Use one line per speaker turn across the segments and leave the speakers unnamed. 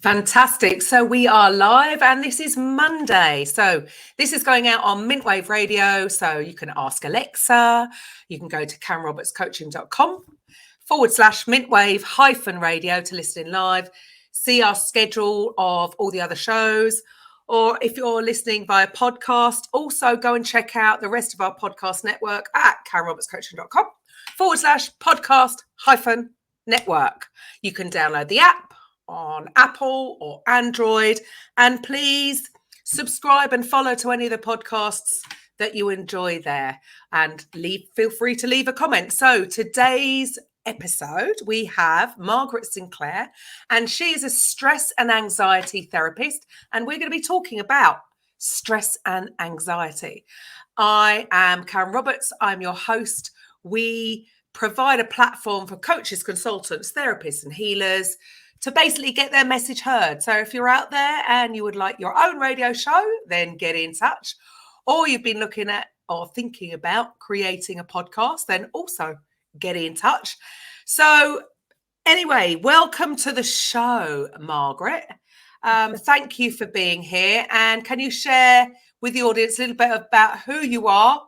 Fantastic. So we are live and this is Monday. So this is going out on Mintwave Radio. So you can ask Alexa, you can go to CamRobertsCoaching.com/Mintwave-radio to listen in live, see our schedule of all the other shows. Or if you're listening via podcast, also go and check out the rest of our podcast network at CamRobertsCoaching.com/podcast-network. You can download the app on Apple or Android, and please subscribe and follow to any of the podcasts that you enjoy there, and feel free to leave a comment. So today's episode we have Margaret Sinclair, and she is a stress and anxiety therapist, and we're going to be talking about stress and anxiety. I am Karen Roberts. I'm your host. We provide a platform for coaches, consultants, therapists and healers to basically get their message heard. So if you're out there and you would like your own radio show, then get in touch. Or you've been looking at or thinking about creating a podcast, then also get in touch. So anyway, welcome to the show, Margaret. Thank you for being here. And can you share with the audience a little bit about who you are,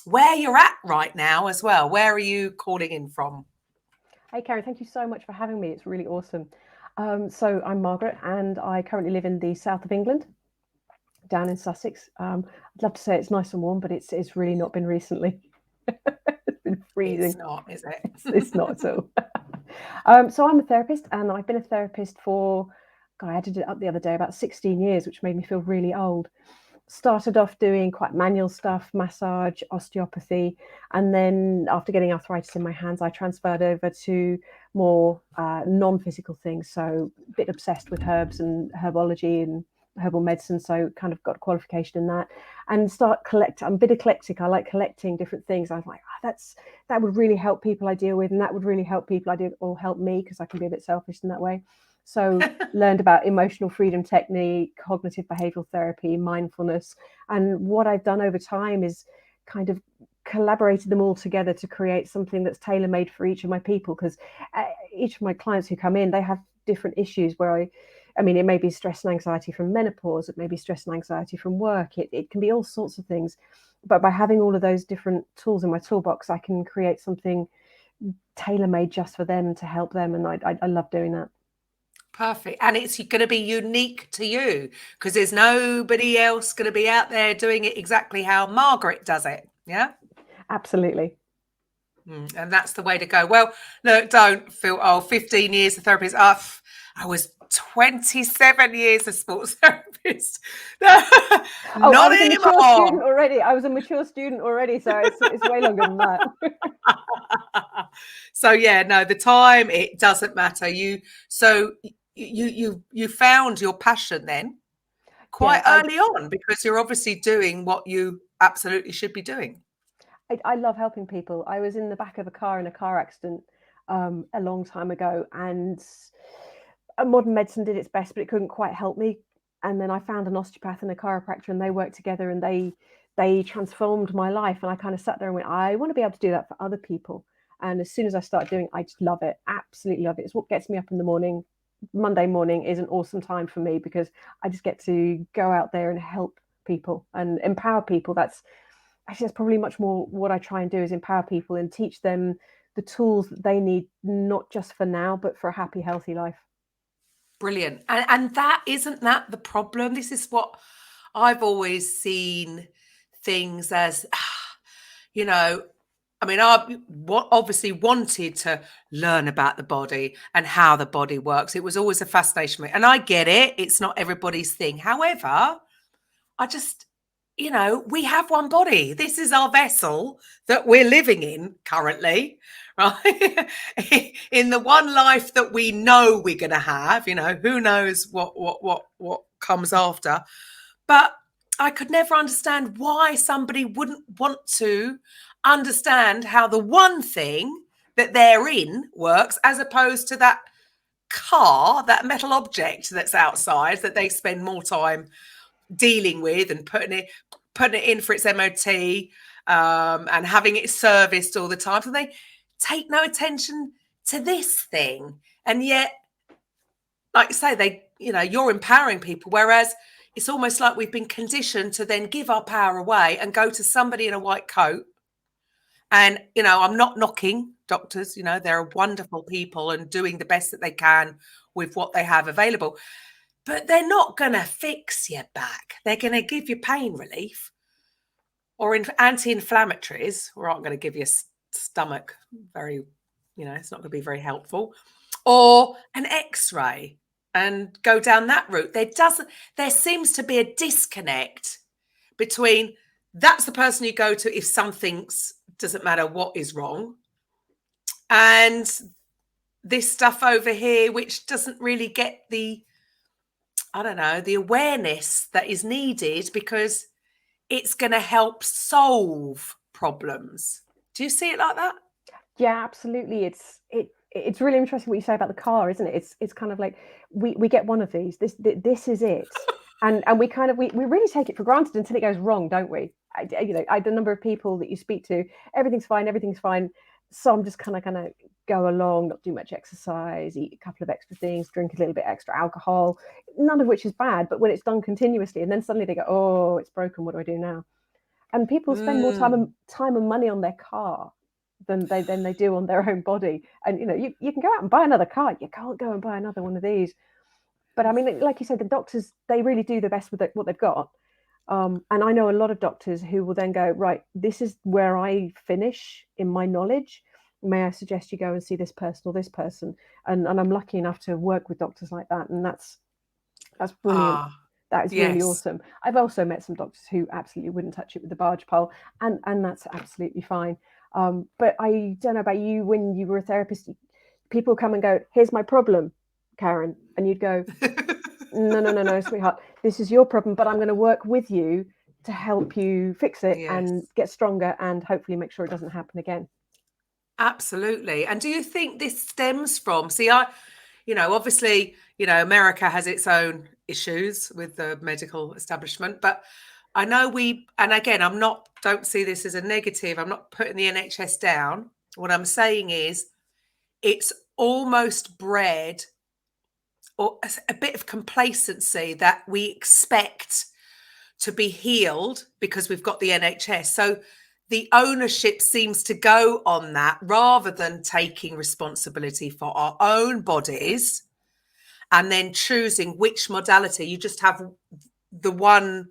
where you're at right now as well? Where are you calling in from?
Hey, Karen, thank you so much for having me. It's really awesome. So I'm Margaret, and I currently live in the south of England, down in Sussex. I'd love to say it's nice and warm, but it's really not been recently. It's been freezing.
It's not, is it?
It's not at all. So I'm a therapist, and I've been a therapist for, I added it up the other day, about 16 years, which made me feel really old. Started off doing quite manual stuff, massage, osteopathy, and then after getting arthritis in my hands, I transferred over to more non-physical things. So a bit obsessed with herbs and herbology and herbal medicine, so kind of got qualification in that, and start collecting. I'm a bit eclectic. I like collecting different things. I was like, that would really help people I deal with, and that would really help people I do, or help me, because I can be a bit selfish in that way. So learned about emotional freedom technique, cognitive behavioral therapy, mindfulness. And what I've done over time is kind of collaborated them all together to create something that's tailor-made for each of my people, because each of my clients who come in, they have different issues where I mean, it may be stress and anxiety from menopause, it may be stress and anxiety from work, it can be all sorts of things. But by having all of those different tools in my toolbox, I can create something tailor-made just for them to help them. And I love doing that.
Perfect. And it's going to be unique to you, because there's nobody else going to be out there doing it exactly how Margaret does it. Yeah,
absolutely.
And that's the way to go. Well, look, don't feel 15 years of therapist. I was 27 years a sports therapist. Not anymore.
I was a mature student already, so it's way longer than that.
So yeah, no, the time, it doesn't matter. You found your passion then quite early on, because you're obviously doing what you absolutely should be doing.
I love helping people. I was in the back of a car in a car accident a long time ago, and modern medicine did its best, but it couldn't quite help me. And then I found an osteopath and a chiropractor, and they worked together, and they transformed my life. And I kind of sat there and went, I want to be able to do that for other people. And as soon as I started doing it, I just love it. Absolutely love it. It's what gets me up in the morning. Monday morning is an awesome time for me, because I just get to go out there and help people and empower people. That's probably much more what I try and do, is empower people and teach them the tools that they need, not just for now, but for a happy, healthy life.
Brilliant. And isn't that the problem? This is what I've always seen things as, you know, I mean, I obviously wanted to learn about the body and how the body works. It was always a fascination for me. And I get it. It's not everybody's thing. However, I just, we have one body. This is our vessel that we're living in currently, right? In the one life that we know we're going to have, who knows what comes after. But I could never understand why somebody wouldn't want to understand how the one thing that they're in works, as opposed to that car, that metal object that's outside that they spend more time dealing with and putting it in for its MOT and having it serviced all the time. So they take no attention to this thing. And yet, like you say, you're empowering people, whereas it's almost like we've been conditioned to then give our power away and go to somebody in a white coat. And, I'm not knocking doctors, they're wonderful people and doing the best that they can with what they have available. But they're not going to fix your back. They're going to give you pain relief or anti-inflammatories, or aren't going to give you stomach very, it's not going to be very helpful, or an X-ray and go down that route. There seems to be a disconnect between that's the person you go to if something's, doesn't matter what is wrong, and this stuff over here, which doesn't really get the awareness that is needed because it's going to help solve problems. Do you see it like that?
Yeah, absolutely. It's really interesting what you say about the car, isn't it? It's kind of like we get one of these. This is it, and we really take it for granted until it goes wrong, don't we? The number of people that you speak to, everything's fine. So I'm just kind of going to go along, not do much exercise, eat a couple of extra things, drink a little bit extra alcohol, none of which is bad. But when it's done continuously, and then suddenly they go, oh, it's broken. What do I do now? And people spend more time and money on their car than they do on their own body. And you can go out and buy another car. You can't go and buy another one of these. But I mean, like you said, the doctors, they really do the best with what they've got. And I know a lot of doctors who will then go, right, this is where I finish in my knowledge. May I suggest you go and see this person or this person? And I'm lucky enough to work with doctors like that. And that's brilliant. That is really awesome. I've also met some doctors who absolutely wouldn't touch it with the barge pole, and that's absolutely fine. But I don't know about you, when you were a therapist, people come and go, here's my problem, Karen. And you'd go, no, sweetheart, this is your problem, but I'm going to work with you to help you fix it and get stronger and hopefully make sure it doesn't happen again.
Absolutely. And do you think this stems from, obviously, America has its own issues with the medical establishment, but I know and again, don't see this as a negative. I'm not putting the NHS down. What I'm saying is it's almost bred or a bit of complacency that we expect to be healed because we've got the NHS. So the ownership seems to go on that rather than taking responsibility for our own bodies and then choosing which modality. You just have the one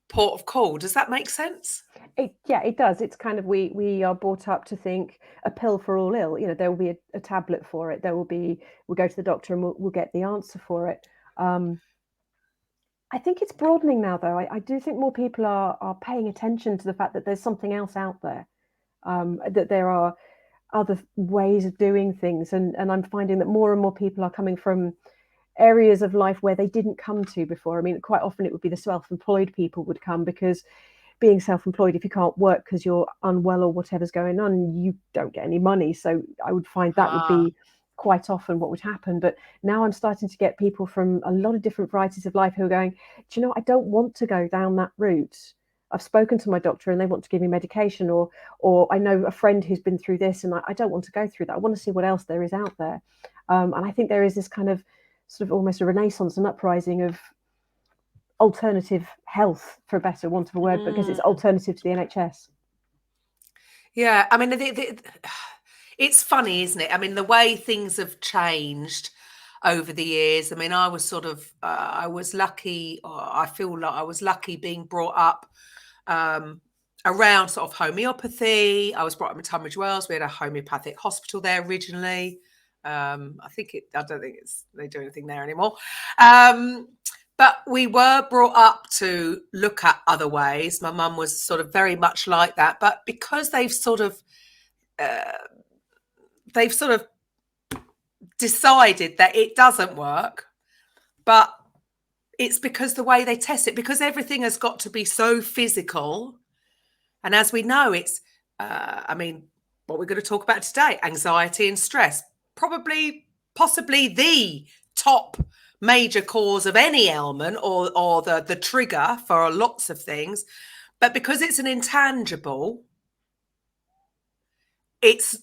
port of call. Does that make sense?
It does. It's kind of, we are brought up to think a pill for all ill. There will be a tablet for it. We'll go to the doctor and we'll get the answer for it. I think it's broadening now, though. I do think more people are paying attention to the fact that there's something else out there, that there are other ways of doing things. And I'm finding that more and more people are coming from areas of life where they didn't come to before. I mean, quite often it would be the self-employed people would come, because being self-employed, if you can't work because you're unwell or whatever's going on, you don't get any money. So I would find that would be quite often what would happen. But now I'm starting to get people from a lot of different varieties of life who are going, do you know, I don't want to go down that route. I've spoken to my doctor and they want to give me medication, or I know a friend who's been through this and I don't want to go through that. I want to see what else there is out there. And I think there is this kind of sort of almost a renaissance, an uprising of alternative health, for a better want of a word, because it's alternative to the NHS.
Yeah, I mean, it's funny, isn't it? I mean, the way things have changed over the years. I mean, I was sort of, I was lucky, or I feel like I was lucky being brought up around sort of homeopathy. I was brought up in Tunbridge Wells. We had a homeopathic hospital there originally. I don't think they do anything there anymore. But we were brought up to look at other ways. My mum was sort of very much like that. But because they've sort of decided that it doesn't work, but it's because the way they test it, because everything has got to be so physical. And as we know, it's, I mean, what we're going to talk about today, anxiety and stress, possibly the top major cause of any ailment, or the trigger for lots of things. But because it's an intangible, it's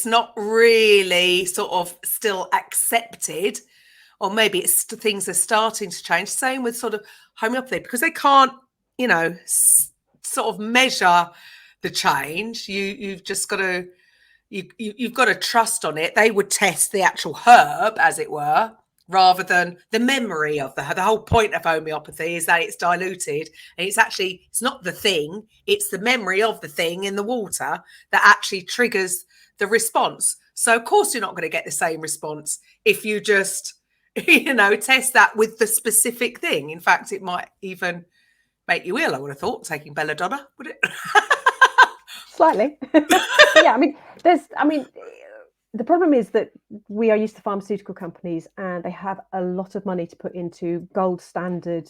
not really sort of still accepted or maybe it's things are starting to change. Same with sort of homeopathy, because they can't, sort of measure the change. You've just got to you've got to trust on it. They would test the actual herb, as it were, rather than the memory of the whole point of homeopathy is that it's diluted, and it's not the thing, it's the memory of the thing in the water that actually triggers the response. So of course you're not going to get the same response if you just test that with the specific thing. In fact, it might even make you ill, I would have thought, taking belladonna, would it?
Slightly. Yeah, the problem is that we are used to pharmaceutical companies, and they have a lot of money to put into gold standard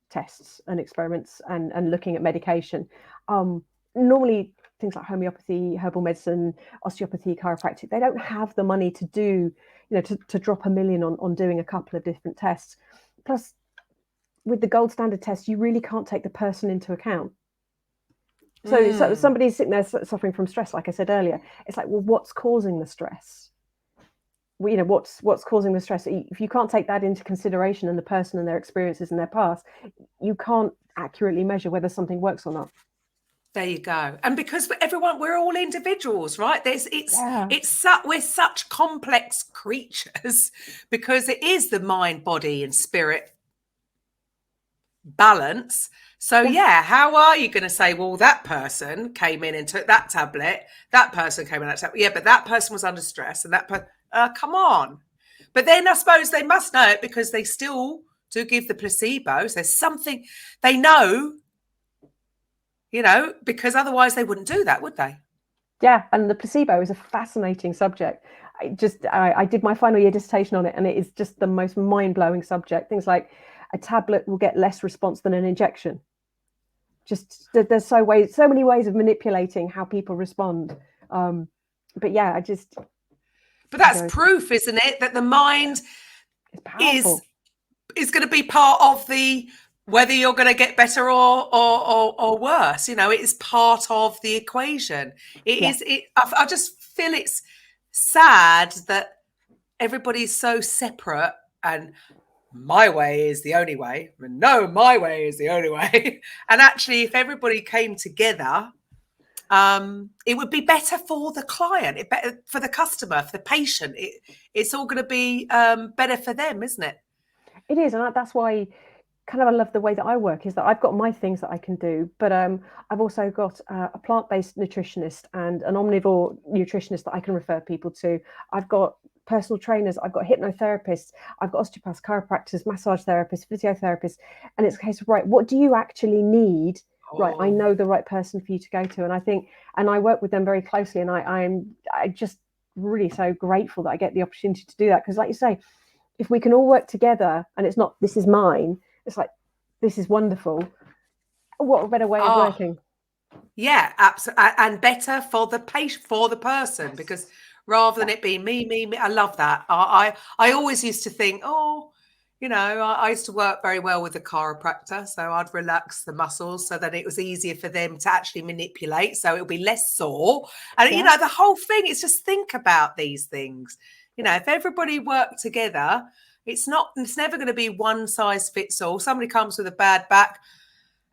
tests and experiments and looking at medication. Normally, things like homeopathy, herbal medicine, osteopathy, chiropractic, they don't have the money to do, to drop $1 million on doing a couple of different tests. Plus, with the gold standard test, you really can't take the person into account. So somebody's sitting there suffering from stress, like I said earlier. It's like, well, what's causing the stress? What's causing the stress? If you can't take that into consideration and the person and their experiences in their past, you can't accurately measure whether something works or not.
There you go. And because we're all individuals, right? We're such complex creatures, because it is the mind, body, and spirit balance. So how are you going to say, well, that person came in and took that tablet, that person came in and took, but that person was under stress, and come on. But then I suppose they must know it, because they still do give the placebos. There's something they know, because otherwise they wouldn't do that, would they?
Yeah, and the placebo is a fascinating subject. I did my final year dissertation on it, and it is just the most mind-blowing subject. Things like a tablet will get less response than an injection. There's so many ways of manipulating how people respond. But that's
proof, isn't it, that the mind is going to be part of whether you're going to get better or worse. It is part of the equation. I just feel it's sad that everybody's so separate, and my way is the only way. No, my way is the only way. And actually, if everybody came together, it would be better for the client, better for the customer, for the patient. It's all going to be better for them, isn't it?
It is, and that's why kind of I love the way that I work, is that I've got my things that I can do, but I've also got a plant-based nutritionist and an omnivore nutritionist that I can refer people to. I've got personal trainers, I've got hypnotherapists, I've got osteopaths, chiropractors, massage therapists, physiotherapists, and it's a case of, right, what do you actually need? Right, I know the right person for you to go to. And I work with them very closely, and I'm just really so grateful that I get the opportunity to do that, because like you say, if we can all work together and it's not, this is mine, it's like, this is wonderful. What a better way of working.
Yeah, absolutely. And better for the patient, for the person, because rather than it being me, I love that. I always used to think, I used to work very well with a chiropractor, so I'd relax the muscles so that it was easier for them to actually manipulate, so it'll be less sore. And, the whole thing is just think about these things. If everybody worked together, it's never going to be one size fits all. Somebody comes with a bad back,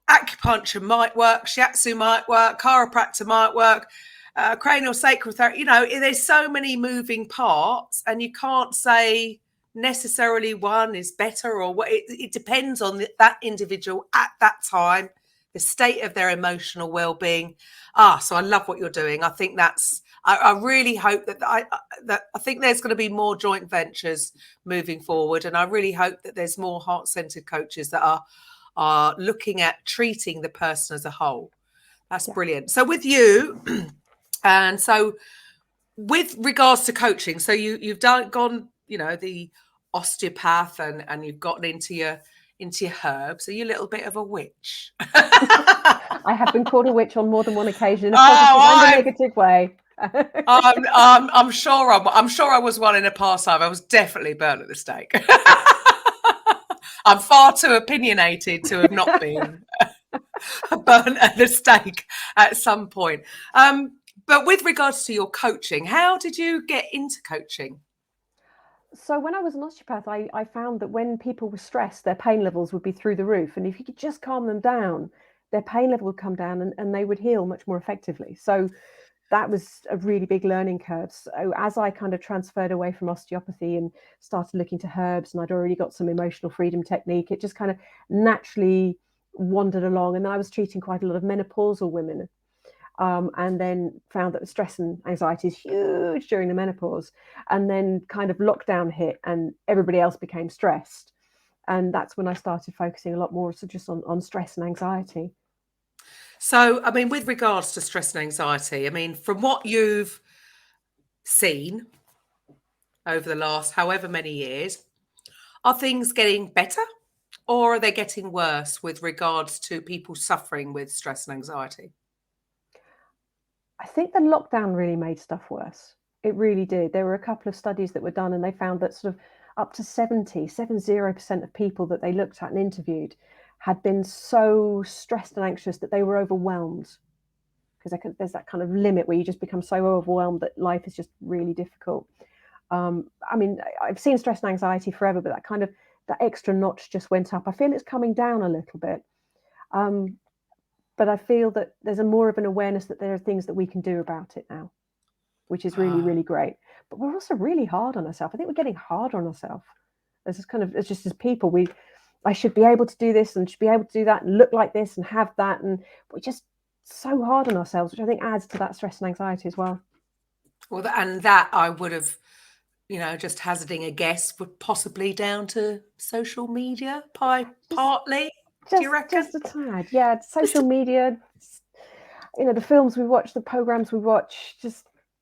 acupuncture might work, shiatsu might work, chiropractor might work, cranial sacral therapy. There's so many moving parts, and you can't say necessarily one is better or what. It depends on that individual at that time, the state of their emotional well-being. So I love what you're doing. I think I really hope that I think there's going to be more joint ventures moving forward, and I really hope that there's more heart-centered coaches that are looking at treating the person as a whole. That's brilliant. So with you, and so with regards to coaching, so you've gone, the osteopath, and you've gotten into your herbs. Are you a little bit of a witch?
I have been called a witch on more than one occasion in a positive and a negative way.
I'm sure I was one in a past life. I was definitely burnt at the stake. I'm far too opinionated to have not been burnt at the stake at some point. But with regards to your coaching, how did you get into coaching?
So when I was an osteopath, I found that when people were stressed, their pain levels would be through the roof. And if you could just calm them down, their pain level would come down and they would heal much more effectively. So that was a really big learning curve. So as I kind of transferred away from osteopathy and started looking to herbs, and I'd already got some emotional freedom technique, it just kind of naturally wandered along. And then I was treating quite a lot of menopausal women, and then found that stress and anxiety is huge during the menopause. And then kind of lockdown hit and everybody else became stressed. And that's when I started focusing a lot more so just on stress and anxiety.
So, I mean, with regards to stress and anxiety, I mean, from what you've seen over the last however many years, are things getting better or are they getting worse with regards to people suffering with stress and anxiety?
I think the lockdown really made stuff worse. It really did. There were a couple of studies that were done and they found that sort of up to 70% of people that they looked at and interviewed had been so stressed and anxious that they were overwhelmed. Because there's that kind of limit where you just become so overwhelmed that life is just really difficult. I mean, I've seen stress and anxiety forever, but that extra notch just went up. I feel it's coming down a little bit. But I feel that there's a more of an awareness that there are things that we can do about it now, which is really,
Ah,
really great. But we're also really hard on ourselves. I think we're getting harder on ourselves. It's just as people, I should be able to do this and should be able to do that and look like this and have that. And we're just so hard on ourselves, which I think adds to that stress and anxiety as well.
well, and that I would have, just hazarding a guess, would possibly down to social media,
Just,
partly. Do you
just,
reckon?
just a tad. Yeah.
Just
Social media, the films we watch, the programs we watch,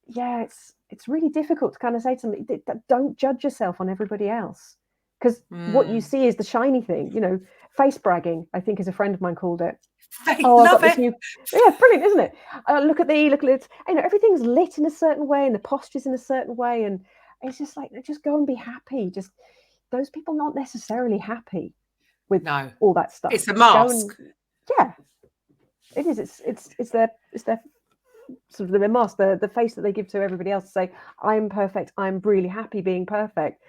yeah, it's really difficult to kind of say to somebody, don't judge yourself on everybody else. Because what you see is the shiny thing, face bragging, I think as a friend of mine called it.
I
Oh, I've got
love
this
it.
new, yeah, brilliant, isn't it? Look at it. Everything's lit in a certain way and the posture's in a certain way. And it's just like, just go and be happy. Just those people not necessarily happy with
No,
all that stuff.
it's a
Just go and,
mask.
yeah, it is. It's their sort of the mask, the face that they give to everybody else to say, I'm perfect. I'm really happy being perfect.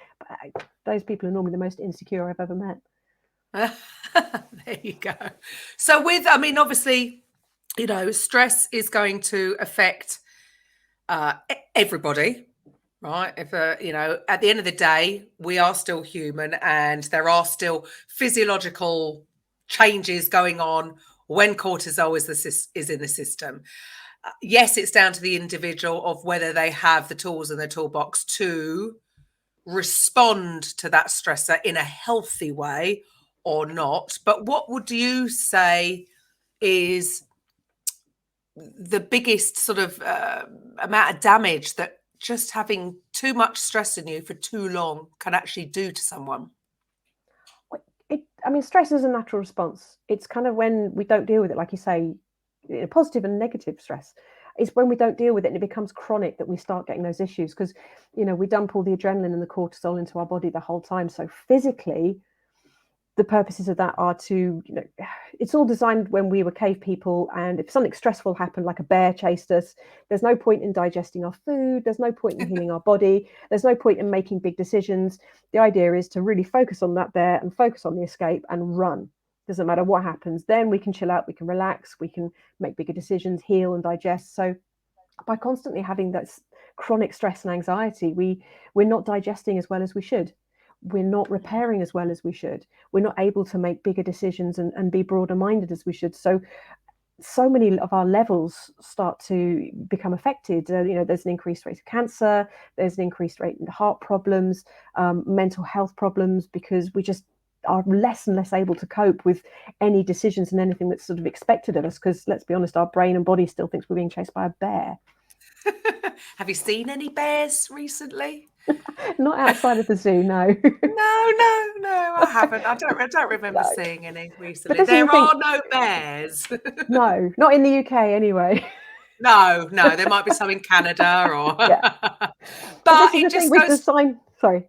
But those people are normally the most insecure I've ever met.
There you go. So I mean, obviously, stress is going to affect everybody, right? If at the end of the day, we are still human, and there are still physiological changes going on when cortisol is in the system. Yes, it's down to the individual of whether they have the tools in their toolbox to respond to that stressor in a healthy way or not. But what would you say is the biggest sort of amount of damage that just having too much stress in you for too long can actually do to someone?
Stress is a natural response. It's kind of when we don't deal with it, like you say, positive and negative stress. It's when we don't deal with it and it becomes chronic that we start getting those issues because, we dump all the adrenaline and the cortisol into our body the whole time. So physically, the purposes of that are to, it's all designed when we were cave people. And if something stressful happened, like a bear chased us, there's no point in digesting our food. There's no point in healing our body. There's no point in making big decisions. The idea is to really focus on that bear and focus on the escape and run. Doesn't matter what happens. Then we can chill out, we can relax, we can make bigger decisions, heal and digest. So by constantly having that chronic stress and anxiety, we're not digesting as well as we should. We're not repairing as well as we should. We're not able to make bigger decisions and be broader minded as we should. So many of our levels start to become affected. There's an increased rate of cancer, there's an increased rate in heart problems, mental health problems, because we just are less and less able to cope with any decisions and anything that's sort of expected of us. Because let's be honest, our brain and body still thinks we're being chased by a bear.
Have you seen any bears recently?
Not outside of the zoo, no.
No, I haven't. I don't remember
No.
seeing any
But
recently.
this is the
There
thing.
are no bears.
No, not in the UK anyway.
No, there might be some in Canada or
Yeah. But this
but
is the
it
thing,
just
we're
goes.
designed. Sorry.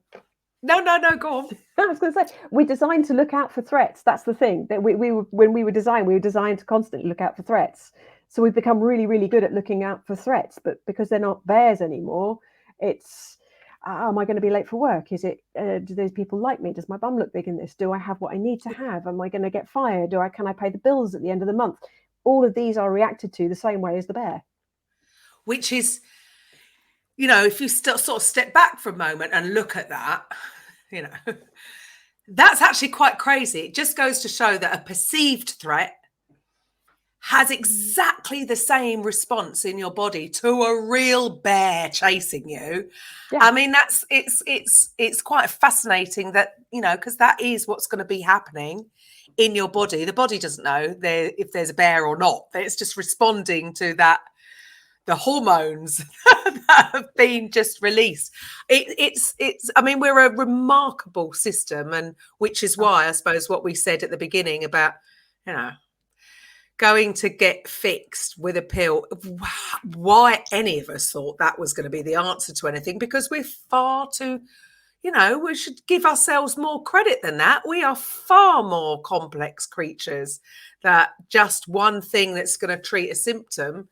No, go on.
I was going to say, we're designed to look out for threats. That's the thing. That when we were designed to constantly look out for threats. So we've become really, really good at looking out for threats. But because they're not bears anymore, it's am I going to be late for work? Is it, do those people like me? Does my bum look big in this? Do I have what I need to have? Am I going to get fired? Can I pay the bills at the end of the month? All of these are reacted to the same way as the bear.
Which is, if you still sort of step back for a moment and look at that, that's actually quite crazy. It just goes to show that a perceived threat has exactly the same response in your body to a real bear chasing you. Yeah. I mean, it's quite fascinating that, because that is what's going to be happening in your body. The body doesn't know if there's a bear or not. It's just responding to the hormones that have been just released. I mean, we're a remarkable system, and which is why I suppose what we said at the beginning about, going to get fixed with a pill, why any of us thought that was going to be the answer to anything, because we're far too, we should give ourselves more credit than that. We are far more complex creatures that just one thing that's going to treat a symptom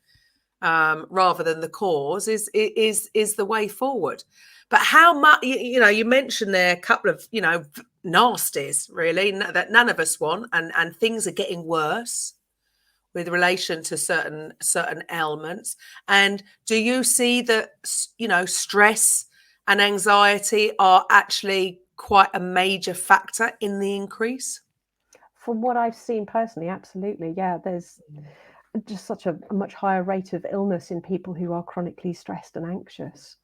rather than the cause is the way forward. But how much, you mentioned there a couple of, nasties really that none of us want, and things are getting worse with relation to certain ailments. And do you see that, stress and anxiety are actually quite a major factor in the increase?
From what I've seen personally, absolutely. Yeah, there's just such a much higher rate of illness in people who are chronically stressed and anxious,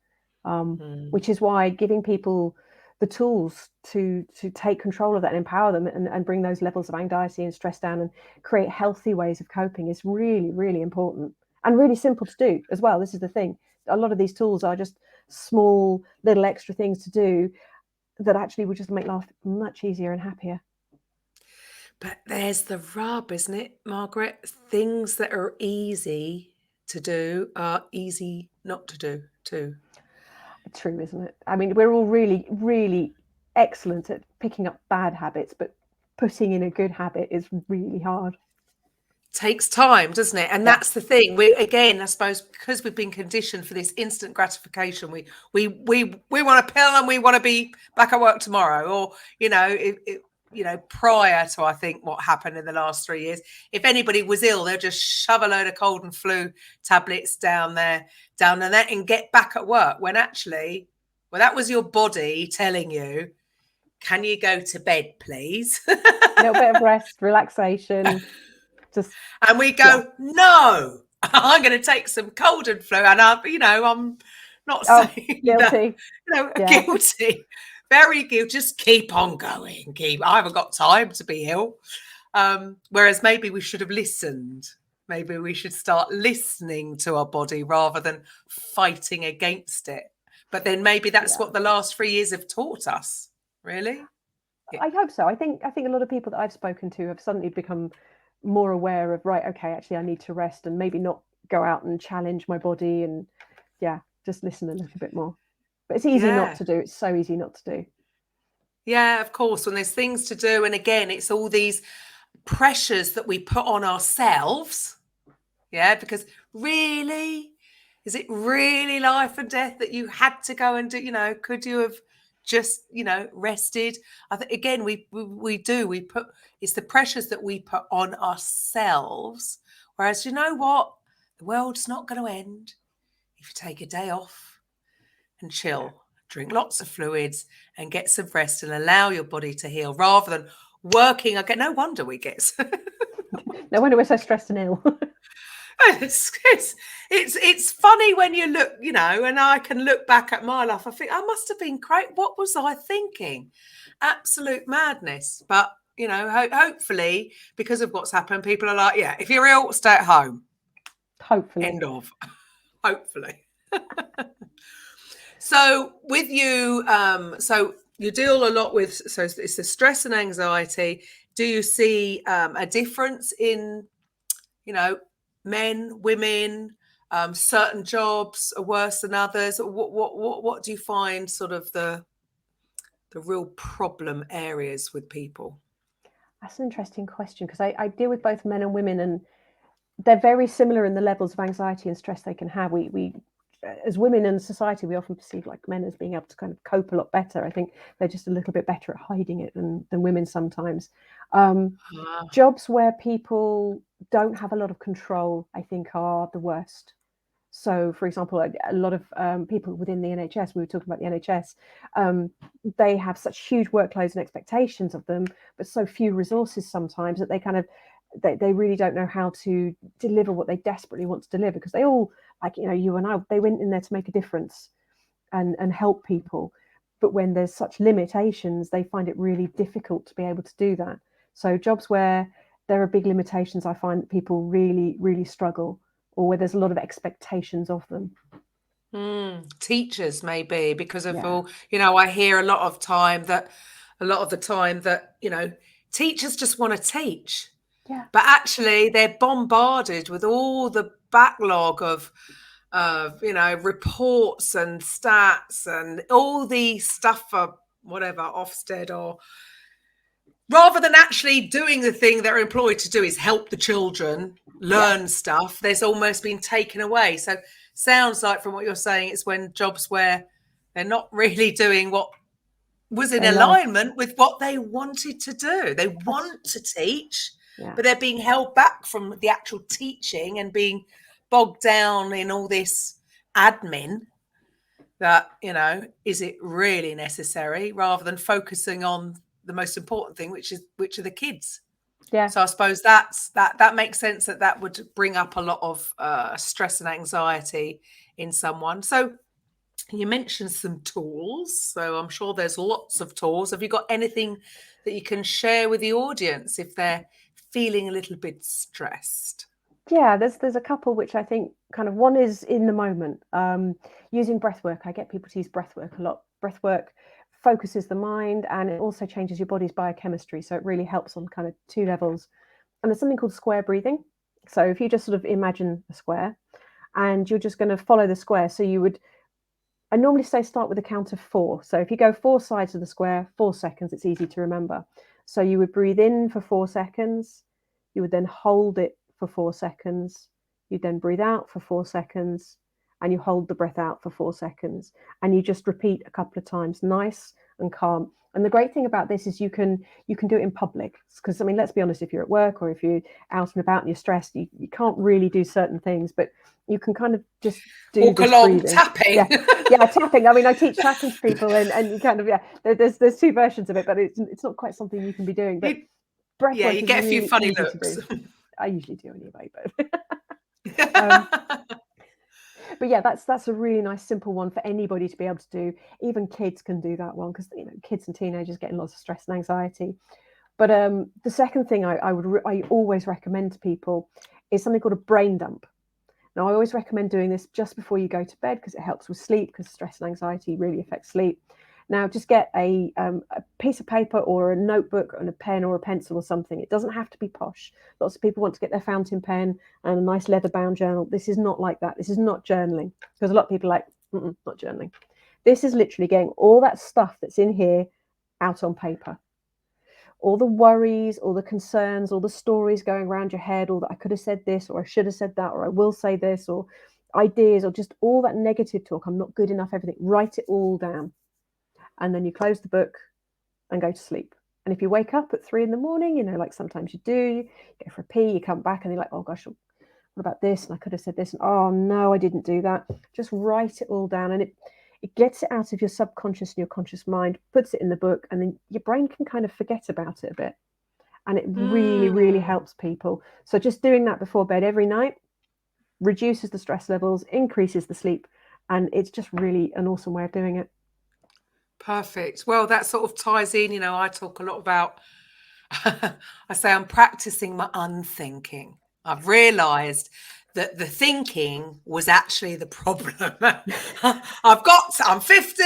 which is why giving people the tools to take control of that and empower them and bring those levels of anxiety and stress down and create healthy ways of coping is really, really important and really simple to do as well. This is the thing. A lot of these tools are just small little extra things to do that actually would just make life much easier and happier.
But there's the rub, isn't it, Margaret? Things that are easy to do are easy not to do too.
True, isn't it? I mean, we're all really, really excellent at picking up bad habits, but putting in a good habit is really hard.
Takes time, doesn't it? And that's the thing. We, again, I suppose, because we've been conditioned for this instant gratification, we want a pill and we want to be back at work tomorrow, or prior to, I think, what happened in the last 3 years, if anybody was ill, they'll just shove a load of cold and flu tablets down there and get back at work, when actually, well, that was your body telling you, can you go to bed, please?
A little bit of rest, relaxation.
And we go, no, I'm going to take some cold and flu. And I'm not saying
guilty.
Guilty. Very guilty. Just keep on going. I haven't got time to be ill. Whereas maybe we should have listened. Maybe we should start listening to our body rather than fighting against it. But then maybe that's what the last 3 years have taught us. Really?
I hope so. I think a lot of people that I've spoken to have suddenly become more aware of, right, okay, actually I need to rest and maybe not go out and challenge my body, and just listen a little bit more. But it's easy not to do. It's so easy not to do. Yeah,
of course, when there's things to do. And again, it's all these pressures that we put on ourselves. Yeah, because really, is it really life and death that you had to go and do? Could you have just rested? I think again we put, it's the pressures that we put on ourselves, whereas you know what, the world's not going to end if you take a day off and chill, drink lots of fluids and get some rest and allow your body to heal, rather than working. No wonder we get
no wonder we're so stressed and ill.
It's funny when you look, and I can look back at my life. I think I must have been great. What was I thinking? Absolute madness. But, hopefully, because of what's happened, people are like, if you're ill, stay at home.
Hopefully.
End of. Hopefully. So with you, so you deal a lot with, so it's the stress and anxiety. Do you see a difference in, men, women, certain jobs are worse than others? What do you find sort of the real problem areas with people?
That's an interesting question, because I deal with both men and women, and they're very similar in the levels of anxiety and stress they can have. We as women in society, we often perceive like men as being able to kind of cope a lot better. I think they're just a little bit better at hiding it than women sometimes. Jobs where people don't have a lot of control, I think, are the worst. So, for example, a lot of people within the NHS, we were talking about the NHS, they have such huge workloads and expectations of them, but so few resources sometimes that they really don't know how to deliver what they desperately want to deliver, because they all, like, you and I, they went in there to make a difference and help people. But when there's such limitations, they find it really difficult to be able to do that. So jobs where there are big limitations, I find that people really, really struggle, or where there's a lot of expectations of them.
Teachers, maybe, because of all, I hear a lot of the time that, teachers just want to teach.
Yeah.
But actually they're bombarded with all the backlog of reports and stats and all the stuff for whatever Ofsted, or rather than actually doing the thing they're employed to do, is help the children learn stuff. There's almost been taken away. So sounds like, from what you're saying, it's when jobs where they're not really doing what was in alignment with what they wanted to do. They want to teach, but they're being held back from the actual teaching and being bogged down in all this admin that, is it really necessary, rather than focusing on the most important thing, which are the kids.
Yeah.
So I suppose that makes sense, that would bring up a lot of stress and anxiety in someone. So you mentioned some tools, so I'm sure there's lots of tools. Have you got anything that you can share with the audience if they're feeling a little bit stressed?
Yeah, there's a couple which I think kind of, one is in the moment, using breath work. I get people to use breath work a lot. Breath work focuses the mind, and it also changes your body's biochemistry. So it really helps on kind of two levels. And there's something called square breathing. So if you just sort of imagine a square and you're just going to follow the square. So I normally say start with a count of 4. So if you go 4 sides of the square, 4 seconds, it's easy to remember. So you would breathe in for 4 seconds. You would then hold it for 4 seconds. You then breathe out for 4 seconds, and you hold the breath out for 4 seconds. And you just repeat a couple of times, nice and calm. And the great thing about this is you can do it in public, because, I mean, let's be honest, if you're at work or if you're out and about and you're stressed, you can't really do certain things, but you can kind of just do
walk along
breathing.
Tapping.
Yeah, tapping. I mean, I teach tapping to people, and you kind of, there's 2 versions of it, but it's not quite something you can be doing. But breath work
you
is
get a few
really
funny
easy
looks.
to do. I usually do anyway, but but yeah, that's a really nice simple one for anybody to be able to do. Even kids can do that one, because kids and teenagers getting lots of stress and anxiety. But the second thing I always recommend to people is something called a brain dump. Now, I always recommend doing this just before you go to bed, because it helps with sleep, because stress and anxiety really affects sleep. Now, just get a piece of paper or a notebook and a pen or a pencil or something. It doesn't have to be posh. Lots of people want to get their fountain pen and a nice leather-bound journal. This is not like that. This is not journaling, because a lot of people are like, not journaling. This is literally getting all that stuff that's in here out on paper. All the worries, all the concerns, all the stories going around your head, all that I could have said this, or I should have said that, or I will say this, or ideas, or just all that negative talk, I'm not good enough, everything. Write it all down. And then you close the book and go to sleep. And if you wake up at 3 a.m, like sometimes you do, you go for a pee, you come back and you're like, oh gosh, what about this? And I could have said this. And oh no, I didn't do that. Just write it all down. And it gets it out of your subconscious and your conscious mind, puts it in the book, and then your brain can kind of forget about it a bit. And it really, really helps people. So just doing that before bed every night reduces the stress levels, increases the sleep, and it's just really an awesome way of doing it.
Perfect. Well, that sort of ties in, I talk a lot about, I say I'm practicing my unthinking. I've realised that the thinking was actually the problem. I'm 50.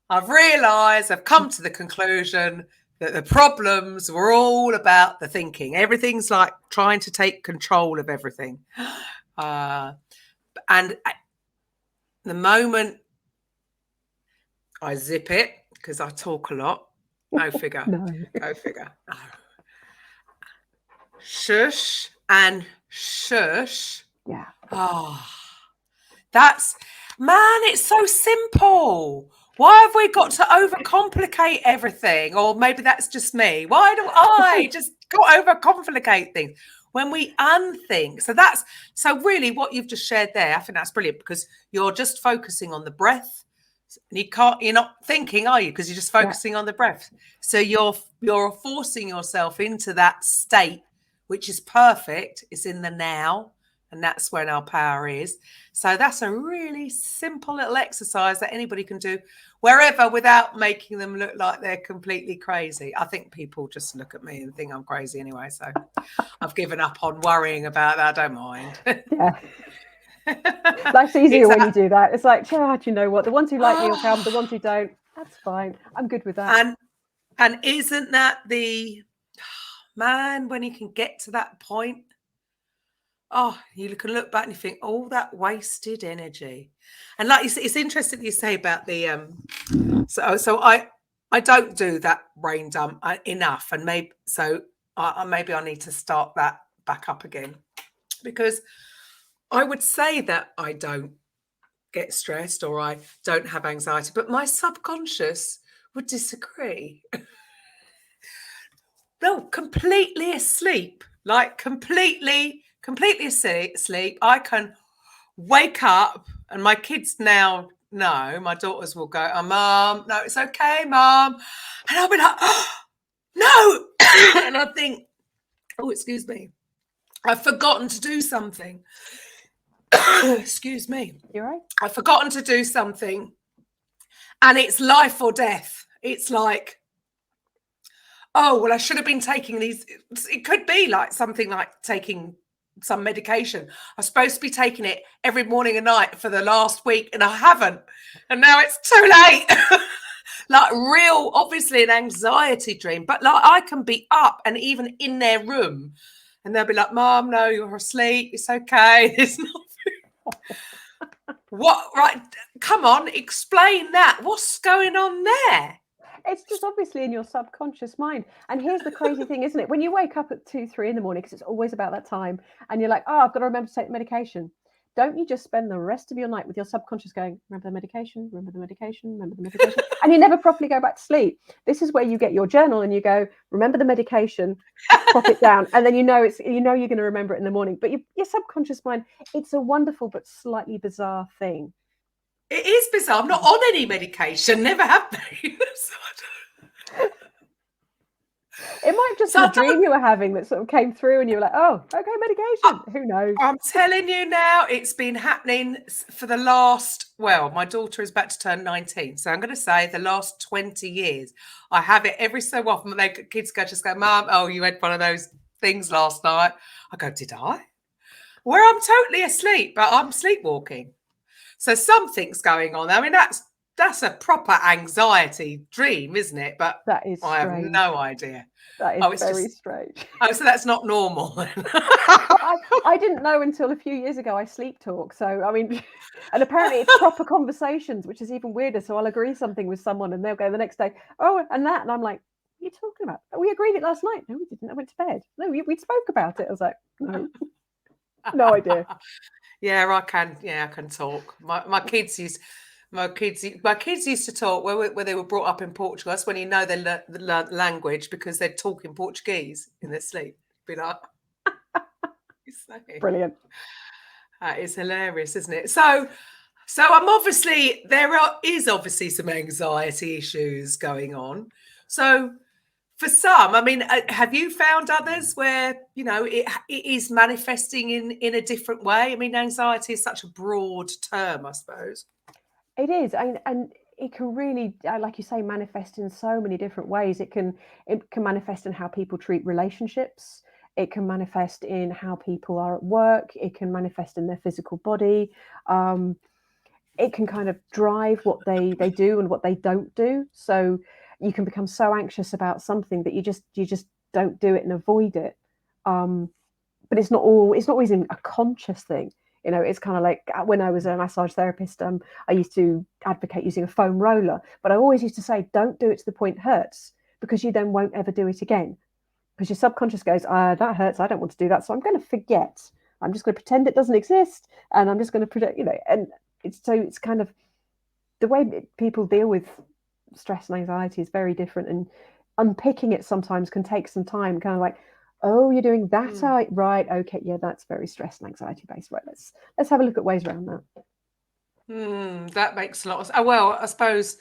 I've realised, I've come to the conclusion that the problems were all about the thinking. Everything's like trying to take control of everything. And the moment I zip it, because I talk a lot. No figure. Go figure. No. Shush and shush.
Yeah.
Oh, That's, man, it's so simple. Why have we got to overcomplicate everything? Or maybe that's just me. Why do I just go overcomplicate things when we unthink? So really what you've just shared there, I think that's brilliant, because you're just focusing on the breath. And you're not thinking, are you? Because you're just focusing on the breath. So you're forcing yourself into that state, which is perfect. It's in the now. And that's when our power is. So that's a really simple little exercise that anybody can do wherever without making them look like they're completely crazy. I think people just look at me and think I'm crazy anyway. So I've given up on worrying about that. I don't mind.
Yeah. Life's easier when you do that. It's like, do you know what? The ones who like me will come. The ones who don't, that's fine. I'm good with that.
And isn't that the, man, when you can get to that point, you can look back and you think, all that wasted energy. And like you say, it's interesting you say about the so I don't do that brain dump enough, and maybe I need to start that back up again, because I would say that I don't get stressed or I don't have anxiety, but my subconscious would disagree. No, completely asleep, like completely asleep. I can wake up, and my kids now know, my daughters will go, Mom, no, it's okay, Mom. And I'll be like, no. And I think, excuse me, I've forgotten to do something. Excuse me.
You're right.
I've forgotten to do something, and it's life or death. It's like, oh, well, I should have been taking these. It could be like something like taking some medication. I'm supposed to be taking it every morning and night for the last week, and I haven't. And now it's too late. Like real, obviously an anxiety dream. But like I can be up and even in their room, and they'll be like, Mom, no, you're asleep. It's okay. There's nothing. What? Right. Come on, explain that. What's going on there?
It's just obviously in your subconscious mind. And here's the crazy thing, isn't it? When you wake up at 2, 3 in the morning, because it's always about that time, and you're like, I've got to remember to take the medication. Don't you just spend the rest of your night with your subconscious going, remember the medication, remember the medication, remember the medication, and you never properly go back to sleep. This is where you get your journal and you go, remember the medication, pop it down, and then you're going to remember it in the morning. But your subconscious mind, it's a wonderful but slightly bizarre thing.
It is bizarre. I'm not on any medication. Never have been.
It might just be a dream you were having that sort of came through and you were like, oh, okay, medication. Who knows?
I'm telling you now, it's been happening for the last, my daughter is about to turn 19. So I'm going to say the last 20 years. I have it every so often. Kids just go, Mum, you had one of those things last night. I go, did I? Where I'm totally asleep, but I'm sleepwalking. So something's going on. I mean, that's a proper anxiety dream, isn't it? But
that is
I have no idea.
That is very strange.
Oh, so that's not normal.
I didn't know until a few years ago I sleep talk. So, I mean, and apparently it's proper conversations, which is even weirder. So I'll agree something with someone and they'll go the next day, and that. And I'm like, what are you talking about? We agreed it last night. No, we didn't. I went to bed. No, we spoke about it. I was like, no idea.
Yeah, I can talk. My kids used to talk where they were brought up in Portugal. That's when you know they learn the language, because they're talking Portuguese in their sleep. Be like,
brilliant.
It's hilarious, isn't it? So I'm obviously is obviously some anxiety issues going on. So for some, I mean, have you found others where, it is manifesting in a different way? I mean, anxiety is such a broad term, I suppose.
It is. And it can really, like you say, manifest in so many different ways. It can manifest in how people treat relationships. It can manifest in how people are at work. It can manifest in their physical body. It can kind of drive what they do and what they don't do. So you can become so anxious about something that you just don't do it and avoid it. But it's not always a conscious thing. It's kind of like when I was a massage therapist, I used to advocate using a foam roller, but I always used to say, don't do it to the point it hurts, because you then won't ever do it again. Because your subconscious goes, that hurts. I don't want to do that. So I'm going to forget I'm just going to pretend it doesn't exist, and I'm just going to predict, and it's kind of the way people deal with stress and anxiety is very different, and unpicking it sometimes can take some time, kind of like, oh, you're doing that, right, okay, yeah, that's very stress and anxiety based, right, let's have a look at ways around that.
That makes a lot of sense. Well, I suppose,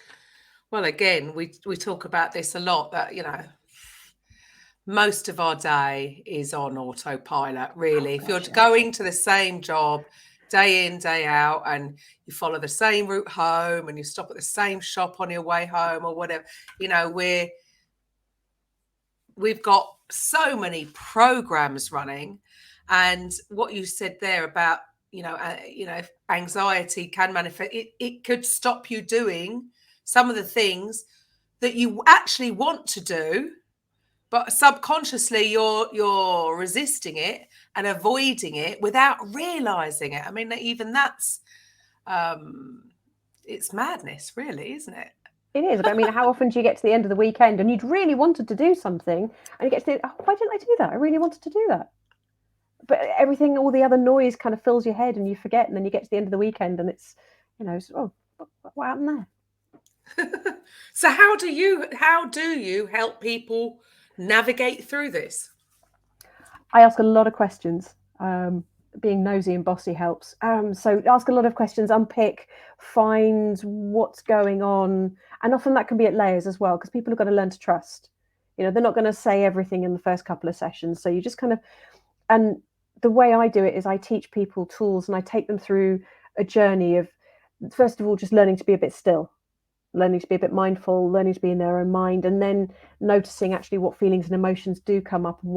well, again, we talk about this a lot, that most of our day is on autopilot, really. If you're going to the same job day in, day out, and you follow the same route home, and you stop at the same shop on your way home or whatever, we've got so many programs running. And what you said there about, anxiety can manifest, it could stop you doing some of the things that you actually want to do, but subconsciously you're resisting it and avoiding it without realizing it. I mean, even that's it's madness, really, isn't it?
It is. I mean, how often do you get to the end of the weekend and you'd really wanted to do something, and you get to why didn't I do that? I really wanted to do that. But everything, all the other noise kind of fills your head and you forget, and then you get to the end of the weekend and it's, what happened there?
So how do you help people navigate through this?
I ask a lot of questions. Being nosy and bossy helps. So ask a lot of questions, unpick, find what's going on. And often that can be at layers as well, because people have got to learn to trust. They're not going to say everything in the first couple of sessions. So you just kind of, and the way I do it is I teach people tools and I take them through a journey of, first of all, just learning to be a bit still, learning to be a bit mindful, learning to be in their own mind, and then noticing actually what feelings and emotions do come up, and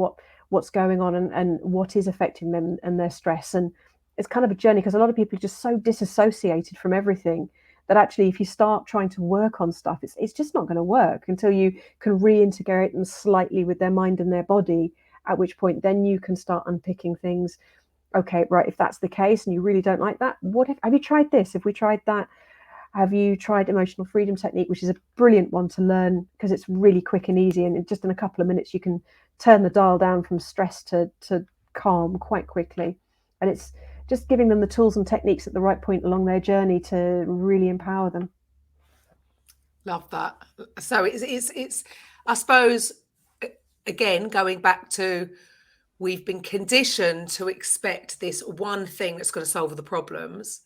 what's going on, and what is affecting them and their stress. And it's kind of a journey, because a lot of people are just so disassociated from everything that actually if you start trying to work on stuff, it's just not going to work until you can reintegrate them slightly with their mind and their body, at which point then you can start unpicking things. Okay, right, if that's the case and you really don't like that, have you tried this? Have we tried that? Have you tried emotional freedom technique, which is a brilliant one to learn because it's really quick and easy, and just in a couple of minutes you can turn the dial down from stress to calm quite quickly. And it's just giving them the tools and techniques at the right point along their journey to really empower them.
Love that. So it's I suppose, again, going back to, we've been conditioned to expect this one thing that's going to solve the problems.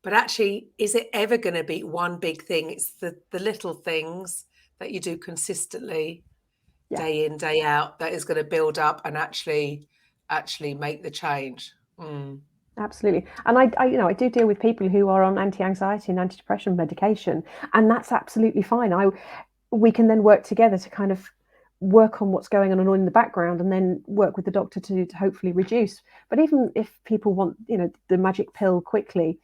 But actually, is it ever going to be one big thing? It's the little things that you do consistently, day in, day out, that is going to build up and actually make the change.
Absolutely. And I do deal with people who are on anti-anxiety and antidepressant medication, and that's absolutely fine. We can then work together to kind of work on what's going on in the background, and then work with the doctor to hopefully reduce. But even if people want, the magic pill quickly,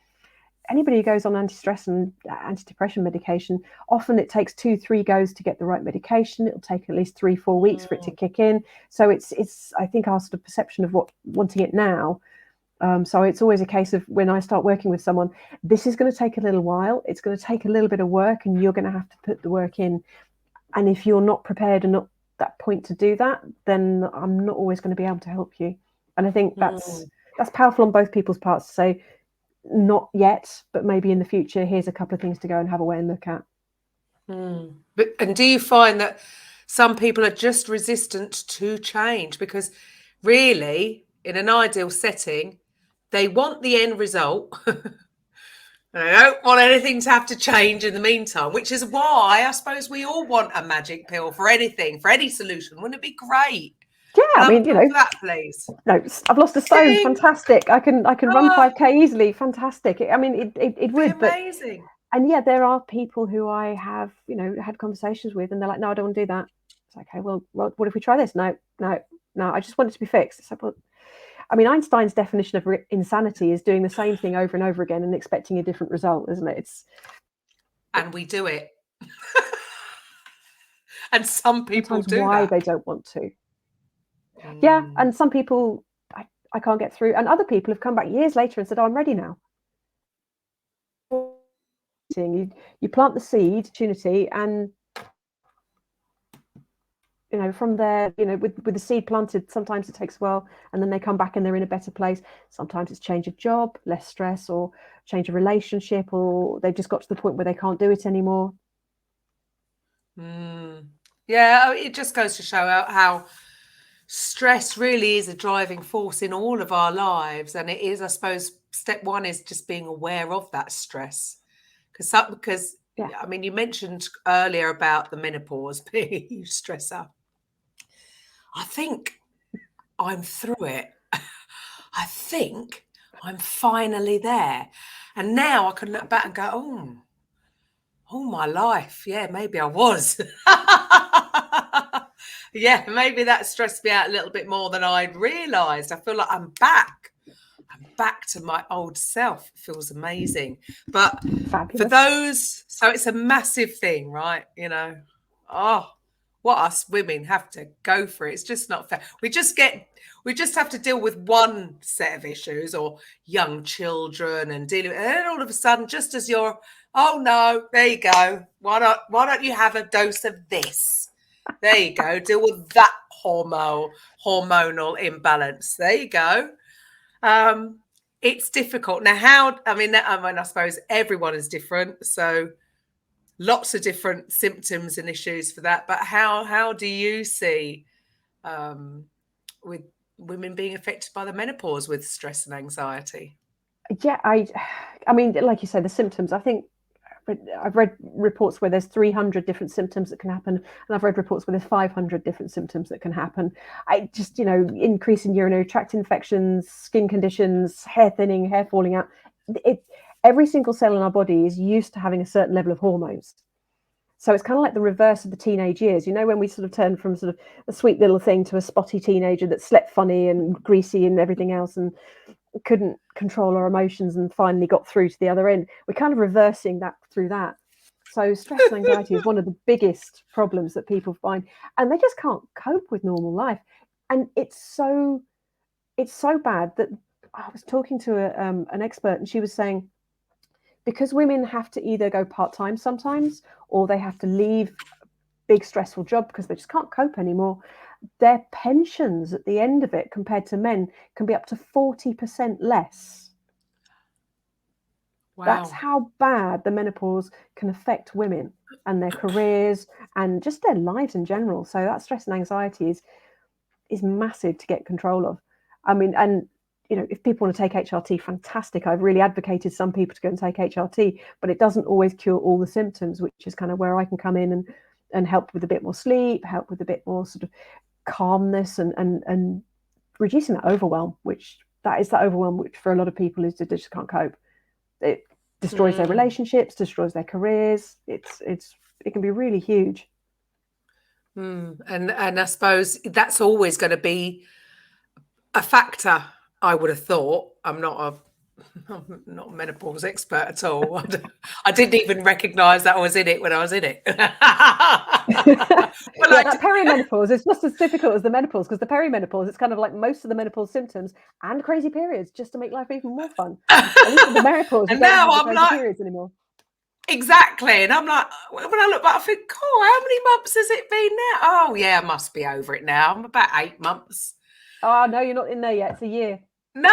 anybody who goes on anti-stress and antidepressant medication, often it takes 2-3 goes to get the right medication. It'll take at least 3-4 weeks for it to kick in. So it's I think our sort of perception of wanting it now. So it's always a case of, when I start working with someone, this is going to take a little while. It's going to take a little bit of work, and you're going to have to put the work in. And if you're not prepared and not that point to do that, then I'm not always going to be able to help you. And I think that's powerful on both people's parts to say, not yet, but maybe in the future, here's a couple of things to go and have a way and look at.
And do you find that some people are just resistant to change? Because really, in an ideal setting, they want the end result. They don't want anything to have to change in the meantime, which is why I suppose we all want a magic pill for anything, for any solution. Wouldn't it be great?
Yeah, I mean,
for that, please.
No, I've lost a stone. Fantastic. I can run 5K easily. Fantastic. I mean, it would,
amazing.
And yeah, there are people who I have, had conversations with, and they're like, no, I don't want to do that. It's like, okay, well, what if we try this? No, I just want it to be fixed. It's like, well, I mean, Einstein's definition of insanity is doing the same thing over and over again and expecting a different result, isn't it?
And we do it. And some people
do why they don't want to. Yeah, and some people I can't get through, and other people have come back years later and said, oh, I'm ready now. You plant the seed opportunity, and from there, with the seed planted, sometimes it takes a while and then they come back and they're in a better place. Sometimes it's change of job, less stress, or change of relationship, or they've just got to the point where they can't do it anymore.
Yeah, it just goes to show how stress really is a driving force in all of our lives. And it is, I suppose, step one is just being aware of that stress. Because
Yeah.
I mean, you mentioned earlier about the menopause being a huge stressor. I think I'm through it. I think I'm finally there. And now I can look back and go, oh, my life. Yeah, maybe I was. Yeah, maybe that stressed me out a little bit more than I'd realised. I feel like I'm back. I'm back to my old self. It feels amazing. But
Fabulous.
for those, so it's a massive thing, right? What us women have to go for. It's just not fair. We just have to deal with one set of issues or young children and dealing with, and then all of a sudden, just as you're, oh no, there you go. Why don't you have a dose of this? There you go. Deal with that hormonal imbalance. There you go. It's difficult. Now, I suppose everyone is different. So lots of different symptoms and issues for that. But how do you see with women being affected by the menopause with stress and anxiety?
Yeah, I mean, like you say, the symptoms, I think I've read reports where there's 300 different symptoms that can happen, and I've read reports where there's 500 different symptoms that can happen. I just, increase in urinary tract infections, skin conditions, hair thinning, hair falling out. Every single cell in our body is used to having a certain level of hormones. So it's kind of like the reverse of the teenage years, when we sort of turn from sort of a sweet little thing to a spotty teenager that slept funny and greasy and everything else and couldn't control our emotions and finally got through to the other end. We're kind of reversing that through that. So stress and anxiety is one of the biggest problems that people find, and they just can't cope with normal life. And it's so bad that I was talking to an expert, and she was saying, because women have to either go part-time sometimes, or they have to leave a big stressful job because they just can't cope anymore, their pensions at the end of it compared to men can be up to 40% less. Wow. That's how bad the menopause can affect women and their careers and just their lives in general. So that stress and anxiety is massive to get control of. I mean, and if people want to take HRT, fantastic. I've really advocated some people to go and take HRT, but it doesn't always cure all the symptoms, which is kind of where I can come in and help with a bit more sleep, help with a bit more sort of calmness and reducing that overwhelm, which for a lot of people is they just can't cope. It destroys their relationships, destroys their careers. It can be really huge.
And I suppose that's always going to be a factor, I would have thought. I'm not a menopause expert at all. I didn't even recognise that I was in it when I was in it.
That perimenopause is just as difficult as the menopause, because the perimenopause, it's kind of like most of the menopause symptoms and crazy periods, just to make life even more fun. At least with the menopause, you don't have the crazy periods anymore.
Exactly. And I'm like, when I look back, I think, how many months has it been now? Oh, yeah, I must be over it now. I'm about 8 months.
Oh, no, you're not in there yet. It's a year.
No,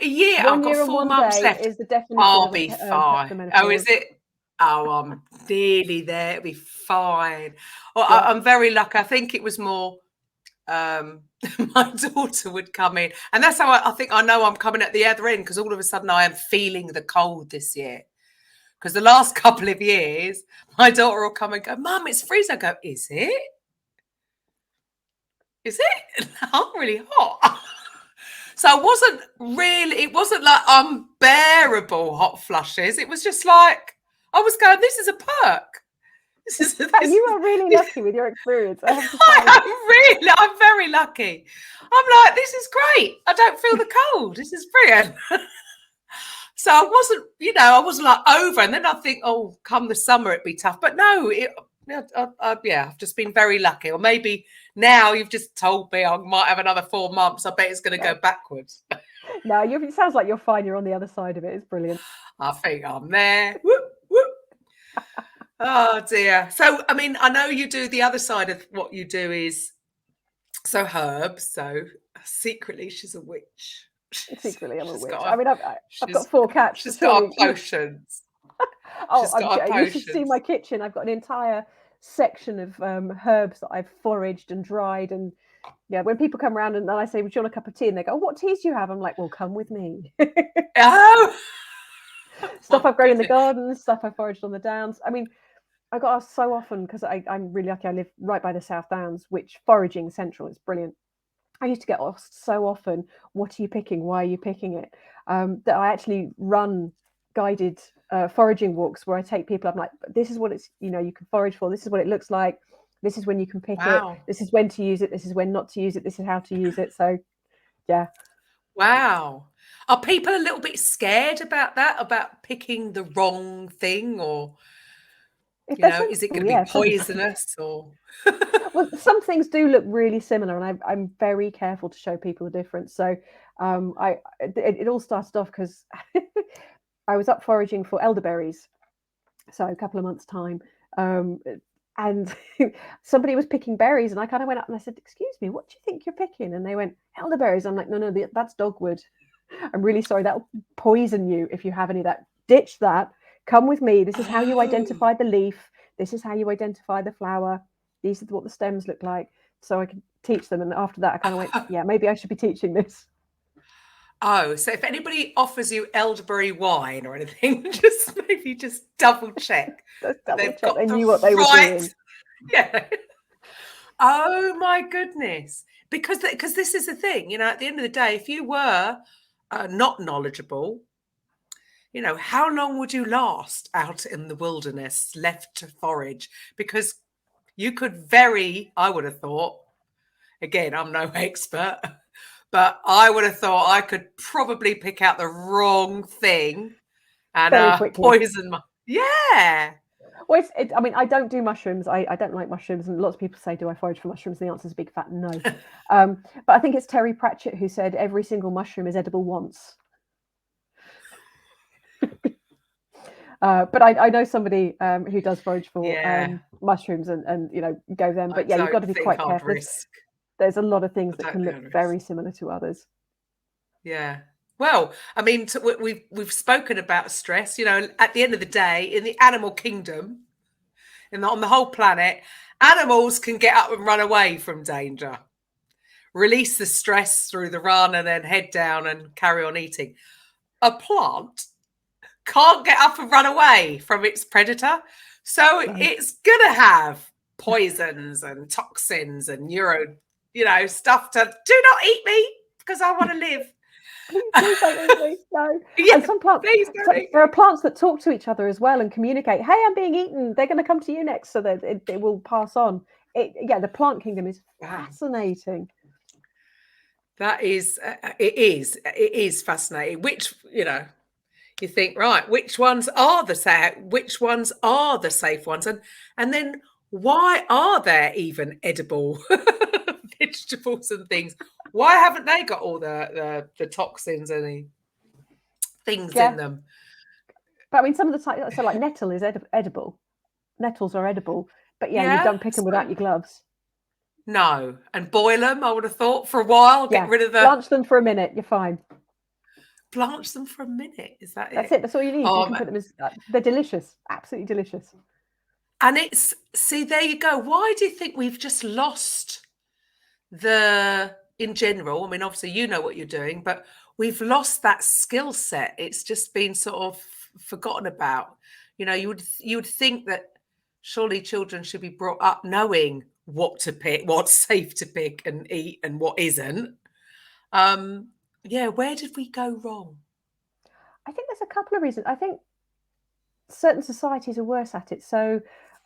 a year. I've got 4 months left.
Is the definition
I'll be fine. Oh, is it? Oh, I'm nearly there. It'll be fine. Well, yeah. I'm very lucky. I think it was more my daughter would come in. And that's how I think I know I'm coming at the other end, because all of a sudden I am feeling the cold this year. Because the last couple of years, my daughter will come and go, Mum, it's freezing. I go, is it? Is it? I'm really hot. So it wasn't like unbearable hot flushes. It was just like, I was going, this is a perk.
You are really lucky with your experience.
I'm very lucky. I'm like, this is great. I don't feel the cold. This is brilliant. So I wasn't like over. And then I think, oh, come the summer, it'd be tough. But no, I've just been very lucky. Or maybe now you've just told me I might have another 4 months. I bet it's going to go backwards.
No, it sounds like you're fine. You're on the other side of it. It's brilliant.
I think I'm there. Whoop, whoop. Oh, dear. So, I mean, I know you do the other side of what you do is So herbs. So secretly, she's a witch.
Secretly, I'm a
She's
witch.
got
I mean, I've got
she's
4 cats, so
she's got her
surely
potions.
Oh,
She's got her
you should see
potions.
my kitchen. I've got an entire section of herbs that I've foraged and dried. And yeah, when people come around and I say, "Would you want a cup of tea?" and they go, "What teas do you have?" I'm like, "Well, come with me."
Oh
Stuff
my
I've grown in the
goodness!
garden, stuff I foraged on the downs. I mean, I got asked so often because I'm really lucky. I live right by the South Downs, which foraging central is brilliant. I used to get asked so often, "What are you picking? Why are you picking it?" That I actually run guided foraging walks where I take people. I'm like, "This is what it's you can forage for. This is what it looks like. This is when you can pick it.
Wow,
This is when to use it. This is when not to use it. This is how to use it." So yeah,
wow. Are people a little bit scared about that? About picking the wrong thing, or
if they're
is it going
sensible,
to be
yeah, probably fine.
poisonous? Or
Well, some things do look really similar, and I'm very careful to show people the difference. So it all started off because I was up foraging for elderberries, so a couple of months' time. Um, and somebody was picking berries, and I kind of went up and I said, "Excuse me, what do you think you're picking?" And they went, "Elderberries." I'm like, "No, no, that's dogwood. I'm really sorry. That'll poison you if you have any of that. Ditch that. Come with me. This is how you
oh,
identify the leaf. This is how you identify the flower. These are what the stems look like." So I could teach them. And after that, I kind of went, "Yeah, maybe I should be teaching this."
oh. So if anybody offers you elderberry wine or anything, just double check
Let's
that
double
they've
check
got
they
the
knew what they were
right.
doing.
Yeah. Oh my goodness. Because this is the thing, at the end of the day, if you were not knowledgeable, how long would you last out in the wilderness left to forage? Because you could I would have thought, again, I'm no expert, but I would have thought I could probably pick out the wrong thing and
Very quickly.
poison my. Yeah.
Well, I mean, I don't do mushrooms. I don't like mushrooms, and lots of people say, "Do I forage for mushrooms?" The answer is a big fat no. But I think it's Terry Pratchett who said every single mushroom is edible once. But I know somebody who does forage for
Yeah.
mushrooms and go them.
I
But yeah, you've got to
don't
be
think
quite
I'd
careful.
risk.
There's a lot of things
I
that
don't
can
think
look
I'd risk.
very similar to others.
Yeah. Well, I mean, we've spoken about stress. At the end of the day, in the animal kingdom, on the whole planet, animals can get up and run away from danger, release the stress through the run, and then head down and carry on eating. A plant can't get up and run away from its predator, so
No.
it's gonna have poisons and toxins and stuff to do not eat me because I want to live.
Please don't eat me. No. And
Yeah,
some plants,
please don't eat
there are
me.
plants that talk to each other as well and communicate. "Hey, I'm being eaten." They're going to come to you next, so that it will pass on. Yeah, the plant kingdom is
Wow,
fascinating.
that is it is fascinating. Which you think, right, which ones are the safe ones, and then why are there even edible vegetables and things? Why haven't they got all the toxins and the things in
Yeah,
them?
but I mean, some of the time, so like nettle is edible. Nettles are edible, but yeah, you
Yeah,
don't pick them without
so
your gloves.
no, and boil them. I would have thought for a while, get
Yeah,
rid of the
blanch them for a minute. You're fine.
blanch them for a minute. Is that
That's
it?
it. That's all you need. You
Um,
can put them as they're delicious. Absolutely delicious.
and see, there you go. Why do you think we've just lost in general? I mean, obviously, you know what you're doing, but we've lost that skill set. It's just been sort of forgotten about. You would think that surely children should be brought up knowing what to pick, what's safe to pick and eat, and what isn't. Um, yeah, where did we go wrong?
I think there's a couple of reasons. I think certain societies are worse at it. So,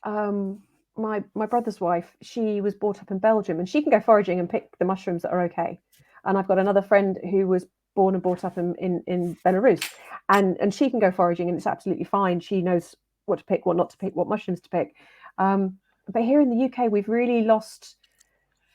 my brother's wife, she was brought up in Belgium, and she can go foraging and pick the mushrooms that are okay. And I've got another friend who was born and brought up in Belarus, and she can go foraging, and it's absolutely fine. She knows what to pick, what not to pick, what mushrooms to pick. But here in the UK, we've really lost.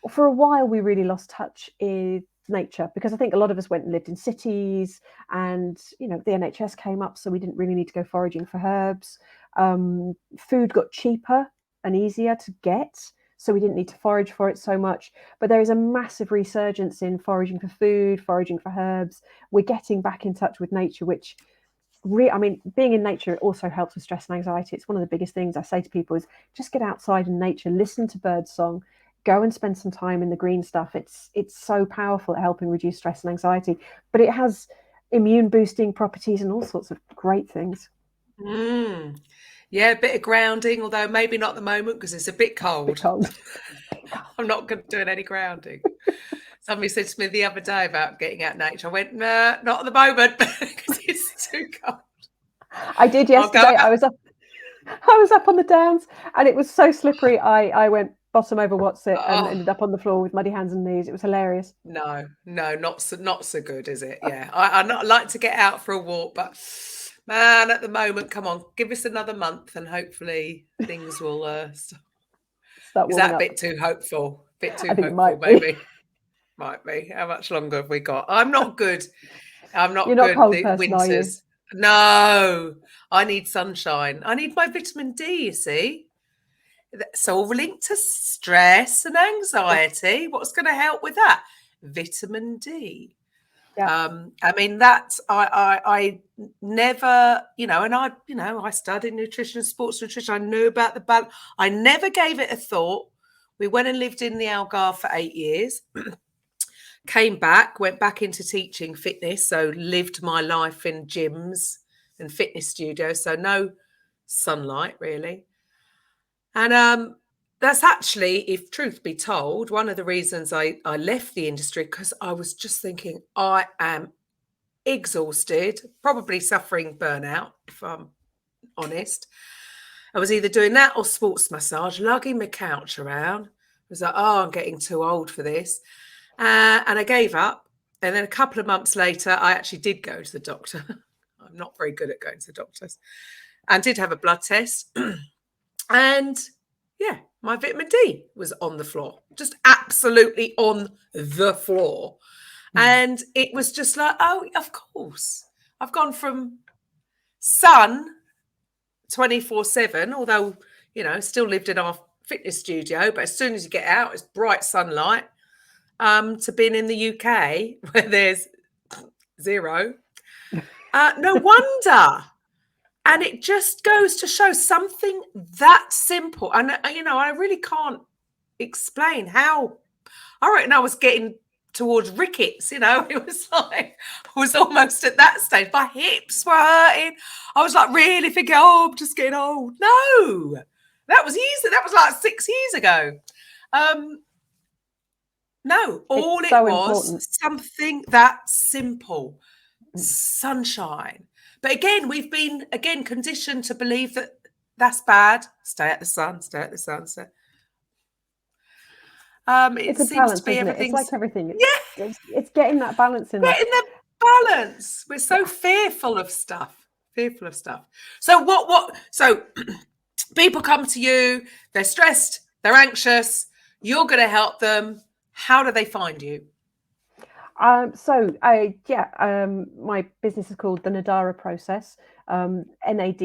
For a while, we really lost touch with nature because I think a lot of us went and lived in cities, and the NHS came up, so we didn't really need to go foraging for herbs. Food got cheaper and easier to get, so we didn't need to forage for it so much. But there is a massive resurgence in foraging for food, foraging for herbs. We're getting back in touch with nature, which I mean, being in nature also helps with stress and anxiety. It's one of the biggest things I say to people is just get outside in nature, listen to bird song, go and spend some time in the green stuff. It's so powerful at helping reduce stress and anxiety, but it has immune boosting properties and all sorts of great things.
Yeah, a bit of grounding, although maybe not at the moment because it's a bit cold.
A bit cold.
I'm not doing any grounding. Somebody said to me the other day about getting out in nature. I went, nah, not at the moment because it's too cold.
I did yesterday. I was up on the downs and it was so slippery. I went bottom over what's it and ended up on the floor with muddy hands and knees. It was hilarious.
No, not so good, is it? Yeah, I not like to get out for a walk, but man, at the moment, come on, give us another month and hopefully things will start. Is that a bit too hopeful? Bit too hopeful, maybe. Might be. How much longer have we got? I'm not good. I'm not
You're
good.
Not cold
the
person,
winters. No, I need sunshine. I need my vitamin D, you see. It's all linked to stress and anxiety. What's going to help with that? Vitamin D. Yeah. I mean, that's I never, and I studied nutrition, sports nutrition. I knew about the balance. I never gave it a thought. We went and lived in the Algarve for 8 years. Came back, went back into teaching fitness, so lived my life in gyms and fitness studios, so no sunlight really. And that's actually, if truth be told, one of the reasons I left the industry, because I was just thinking I am exhausted, probably suffering burnout, if I'm honest. I was either doing that or sports massage, lugging my couch around. I was like, oh, I'm getting too old for this. And I gave up. And then a couple of months later, I actually did go to the doctor. I'm not very good at going to the doctors. And did have a blood test. And yeah, my vitamin D was on the floor, just absolutely on the floor. And it was just like, oh, of course. I've gone from sun 24/7, although, still lived in our fitness studio. But as soon as you get out, it's bright sunlight. To being in the UK where there's zero. No wonder. And it just goes to show something that simple. And, I really can't explain how. I reckon I was getting towards rickets, it was like, I was almost at that stage. My hips were hurting. I was like really thinking, oh, I'm just getting old. No, that was easy. That was like 6 years ago. No, all it was something that simple, sunshine. But again, we've been conditioned to believe that that's bad. Stay at the sun, stay at the sun.
It's a balance, isn't it? It's like everything. It's getting that balance in there.
Getting the balance. We're so fearful of stuff. So so people come to you, they're stressed, they're anxious, you're going to help them. How do they find you?
My business is called the Nadara Process, Nadarra.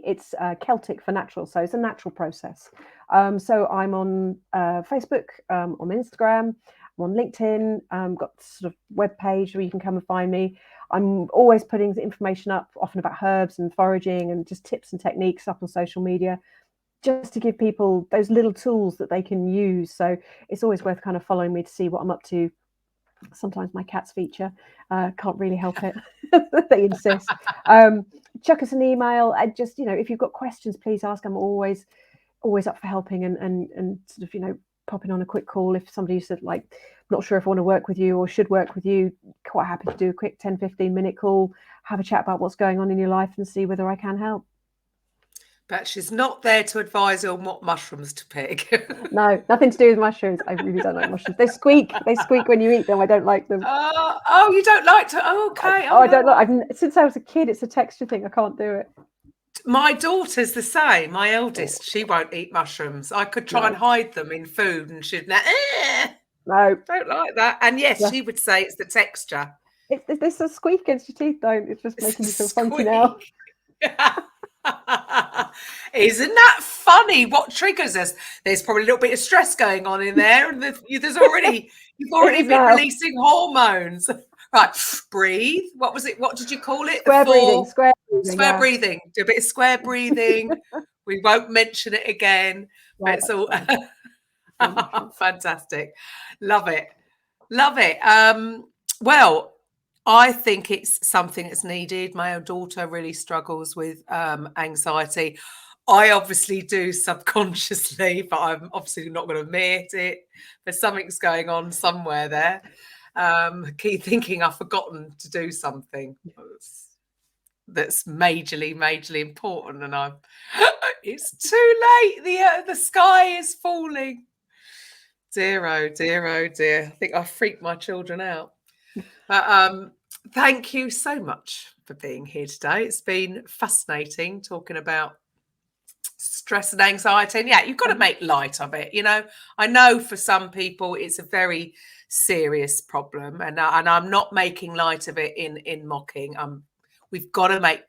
It's Celtic for natural, so it's a natural process. So I'm on Facebook, on Instagram, I'm on LinkedIn, got sort of web page where you can come and find me. I'm always putting information up, often about herbs and foraging and just tips and techniques up on social media, just to give people those little tools that they can use. So it's always worth kind of following me to see what I'm up to. Sometimes my cats feature, can't really help it. They insist. Chuck us an email. And just, if you've got questions, please ask. I'm always up for helping and sort of, popping on a quick call. If somebody said, like, not sure if I want to work with you or should work with you, quite happy to do a quick 10-15 minute call, have a chat about what's going on in your life and see whether I can help.
But she's not there to advise on what mushrooms to pick.
No, nothing to do with mushrooms. I really don't like mushrooms. They squeak when you eat them. I don't like them.
Oh, you don't like to? Oh, okay.
I don't like. Since I was a kid, it's a texture thing. I can't do it.
My daughter's the same. My eldest, she won't eat mushrooms. I could try and hide them in food, and she'd no, don't like that. And yes, she would say it's the texture.
It's a squeak against your teeth, don't? It's just making me feel funky now.
Isn't that funny? What triggers us? There's probably a little bit of stress going on in there, and you've already been releasing hormones. Right, breathe. What was it? What did you call it?
Square breathing. Square
breathing. Do a bit of square breathing. We won't mention it again. But it's all fantastic. Love it. Well, I think it's something that's needed. My own daughter really struggles with anxiety. I obviously do subconsciously, but I'm obviously not going to admit it. But something's going on somewhere there. Keep thinking I've forgotten to do something that's majorly important, and it's too late. The sky is falling. Dear, oh dear. I think I freaked my children out. Thank you so much for being here today. It's been fascinating talking about stress and anxiety. And yeah, you've got to make light of it. I know for some people it's a very serious problem, and I'm not making light of it in mocking. We've got to make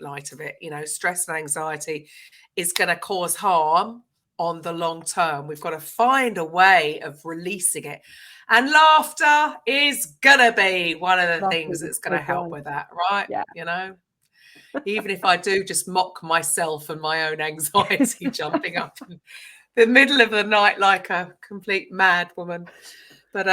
light of it. Stress and anxiety is going to cause harm on the long term. We've got to find a way of releasing it, and laughter is gonna be one of the things that's going to help with that, right? Yeah. Even if I do just mock myself and my own anxiety, jumping up in the middle of the night like a complete mad woman. But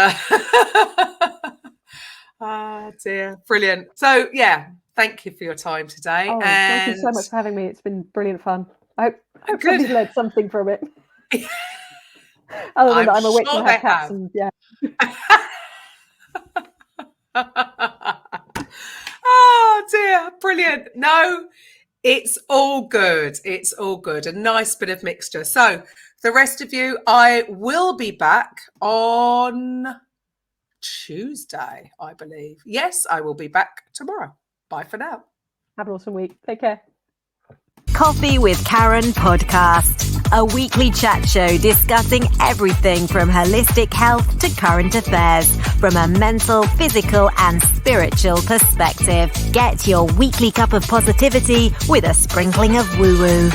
oh dear, brilliant. So yeah, thank you for your time today.
Thank you so much for having me. It's been brilliant fun. I hope somebody's learned something from it. Other than that, I'm a witch and have cats. And, yeah.
Oh dear, brilliant. No, it's all good. It's all good. A nice bit of mixture. So the rest of you, I will be back on Tuesday, I believe. Yes, I will be back tomorrow. Bye for now.
Have an awesome week. Take care.
Coffee with Karen podcast, a weekly chat show discussing everything from holistic health to current affairs from a mental, physical and spiritual perspective. Get your weekly cup of positivity with a sprinkling of woo-woo.